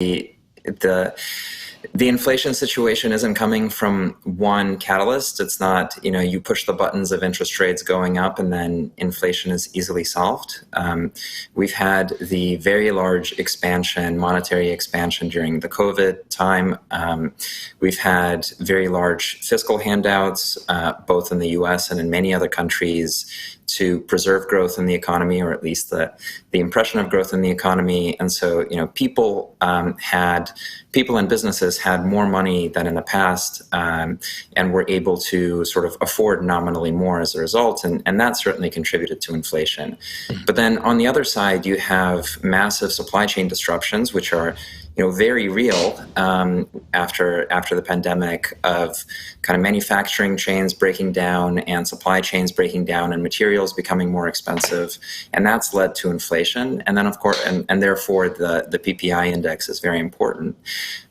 the inflation situation isn't coming from one catalyst. It's not, you push the buttons of interest rates going up and then inflation is easily solved. We've had the very large monetary expansion during the COVID time. We've had very large fiscal handouts, both in the US and in many other countries, to preserve growth in the economy, or at least the impression of growth in the economy. And so, people and businesses had more money than in the past, and were able to sort of afford nominally more as a result. And that certainly contributed to inflation. But then on the other side, you have massive supply chain disruptions, which are very real after the pandemic, of kind of manufacturing chains breaking down and supply chains breaking down and materials becoming more expensive. And that's led to inflation. And then, of course, and therefore the PPI index is very important.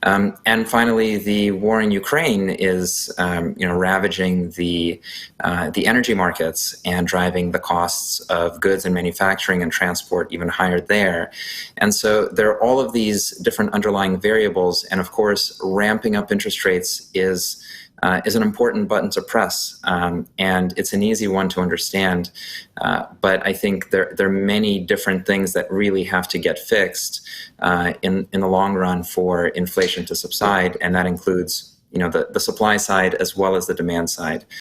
And finally, the war in Ukraine is ravaging the energy markets and driving the costs of goods and manufacturing and transport even higher there. And so there are all of these different underlying variables, and of course, ramping up interest rates is an important button to press, and it's an easy one to understand. But I think there are many different things that really have to get fixed in the long run for inflation to subside, and that includes the supply side as well as the demand side.